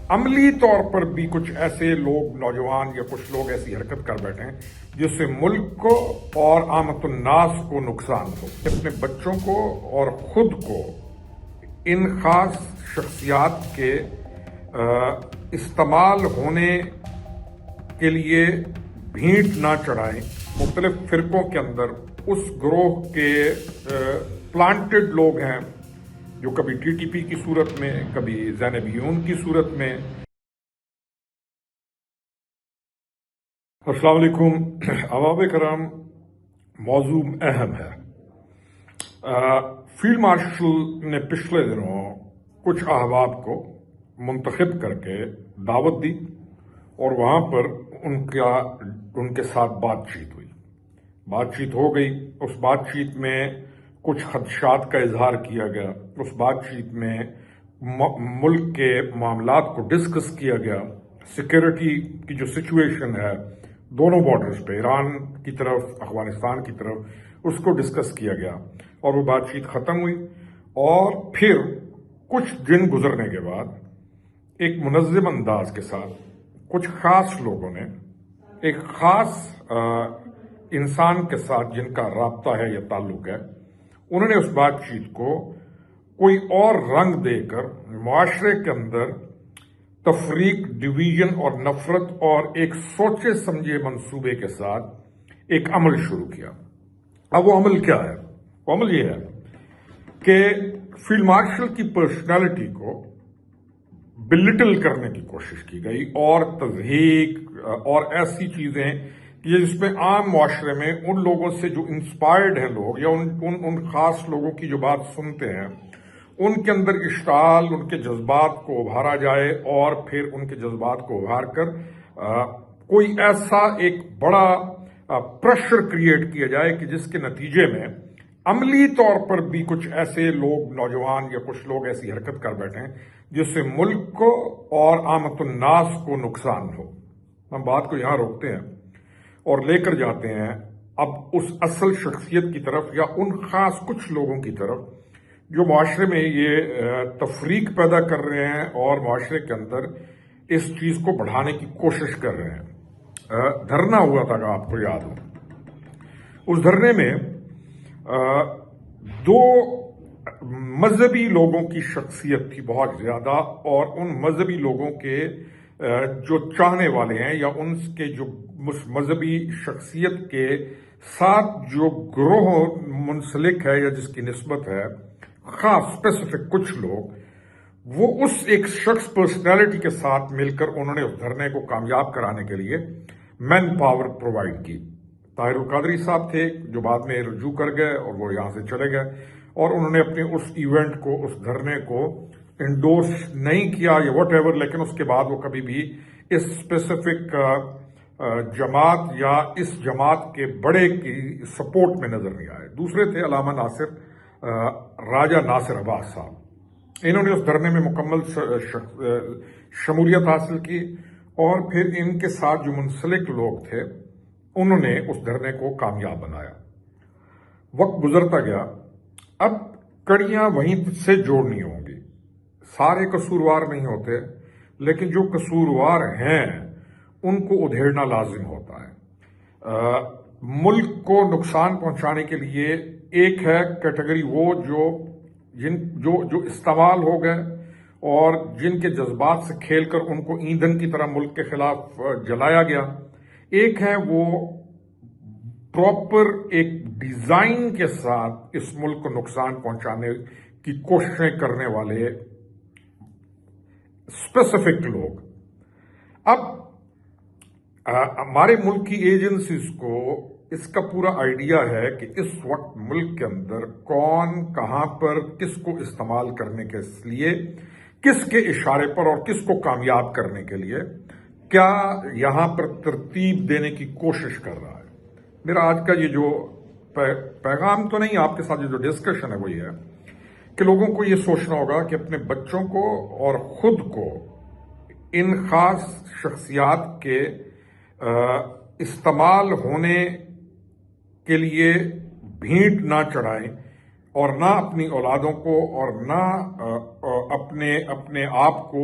عملی طور پر بھی کچھ ایسے لوگ نوجوان یا کچھ لوگ ایسی حرکت کر بیٹھے ہیں جس سے ملک کو اور عامت الناس کو نقصان ہو. اپنے بچوں کو اور خود کو ان خاص شخصیات کے استعمال ہونے کے لیے بھینٹ نہ چڑھائیں. مختلف فرقوں کے اندر اس گروہ کے پلانٹڈ لوگ ہیں جو کبھی ٹی ٹی پی کی صورت میں، کبھی زینبیون کی صورت میں. السلام علیکم احباب کرام. موضوع اہم ہے. فیلڈ مارشل نے پچھلے دنوں کچھ احباب کو منتخب کر کے دعوت دی اور وہاں پر ان کے ساتھ بات چیت ہوئی. بات چیت ہو گئی. اس بات چیت میں کچھ خدشات کا اظہار کیا گیا. اس بات چیت میں ملک کے معاملات کو ڈسکس کیا گیا. سیکیورٹی کی جو سچویشن ہے دونوں بارڈرز پہ، ایران کی طرف، افغانستان کی طرف، اس کو ڈسکس کیا گیا اور وہ بات چیت ختم ہوئی. اور پھر کچھ دن گزرنے کے بعد ایک منظم انداز کے ساتھ کچھ خاص لوگوں نے ایک خاص انسان کے ساتھ جن کا رابطہ ہے یا تعلق ہے، انہوں نے اس بات چیت کو کوئی اور رنگ دے کر معاشرے کے اندر تفریق، ڈویژن اور نفرت اور ایک سوچے سمجھے منصوبے کے ساتھ ایک عمل شروع کیا. اب وہ عمل کیا ہے؟ وہ عمل یہ ہے کہ فیلڈ مارشل کی پرسنالٹی کو بلٹل کرنے کی کوشش کی گئی اور تضحیک اور ایسی چیزیں جس میں عام معاشرے میں ان لوگوں سے جو انسپائرڈ ہیں لوگ یا ان خاص لوگوں کی جو بات سنتے ہیں ان کے اندر اشتعال، ان کے جذبات کو ابھارا جائے اور پھر ان کے جذبات کو ابھار کر کوئی ایسا ایک بڑا پریشر کریٹ کیا جائے کہ جس کے نتیجے میں عملی طور پر بھی کچھ ایسے لوگ نوجوان یا کچھ لوگ ایسی حرکت کر بیٹھے ہیں جس سے ملک کو اور عامت الناس کو نقصان ہو. ہم بات کو یہاں روکتے ہیں اور لے کر جاتے ہیں اب اس اصل شخصیت کی طرف یا ان خاص کچھ لوگوں کی طرف جو معاشرے میں یہ تفریق پیدا کر رہے ہیں اور معاشرے کے اندر اس چیز کو بڑھانے کی کوشش کر رہے ہیں. دھرنا ہوا تھا کہ آپ کو یاد ہو. اس دھرنے میں دو مذہبی لوگوں کی شخصیت تھی بہت زیادہ، اور ان مذہبی لوگوں کے جو چاہنے والے ہیں یا ان کے جو مذہبی شخصیت کے ساتھ جو گروہ منسلک ہے یا جس کی نسبت ہے خاص اسپیسیفک کچھ لوگ، وہ اس ایک شخص پرسنالٹی کے ساتھ مل کر انہوں نے اس دھرنے کو کامیاب کرانے کے لیے مین پاور پرووائڈ کی. طاہر القادری صاحب تھے جو بعد میں رجوع کر گئے اور وہ یہاں سے چلے گئے، اور انہوں نے اپنے اس ایونٹ کو، اس دھرنے کو انڈورس نہیں کیا یا واٹ ایور، لیکن اس کے بعد وہ کبھی بھی اس اسپیسیفک جماعت یا اس جماعت کے بڑے کی سپورٹ میں نظر نہیں آئے. دوسرے تھے علامہ ناصر، راجہ ناصر عباس صاحب. انہوں نے اس دھرنے میں مکمل شمولیت حاصل کی اور پھر ان کے ساتھ جو منسلک لوگ تھے انہوں نے اس دھرنے کو کامیاب بنایا. وقت گزرتا گیا. اب کڑیاں وہیں سے جوڑنی ہوں گی. سارے قصوروار نہیں ہوتے، لیکن جو قصوروار ہیں ان کو ادھیڑنا لازم ہوتا ہے. ملک کو نقصان پہنچانے کے لیے ایک ہے کیٹیگری وہ جو استعمال ہو گئے اور جن کے جذبات سے کھیل کر ان کو ایندھن کی طرح ملک کے خلاف جلایا گیا. ایک ہے وہ پراپر ایک ڈیزائن کے ساتھ اس ملک کو نقصان پہنچانے کی کوششیں کرنے والے اسپیسیفک لوگ. اب ہمارے ملک کی ایجنسیز کو اس کا پورا آئیڈیا ہے کہ اس وقت ملک کے اندر کون کہاں پر کس کو استعمال کرنے کے لیے، کس کے اشارے پر اور کس کو کامیاب کرنے کے لیے کیا یہاں پر ترتیب دینے کی کوشش کر رہا ہے. میرا آج کا یہ جو پیغام تو نہیں، آپ کے ساتھ یہ جو ڈسکشن ہے وہ یہ ہے کہ لوگوں کو یہ سوچنا ہوگا کہ اپنے بچوں کو اور خود کو ان خاص شخصیات کے استعمال ہونے کے لیے بھینٹ نہ چڑھائیں اور نہ اپنی اولادوں کو اور نہ اپنے آپ کو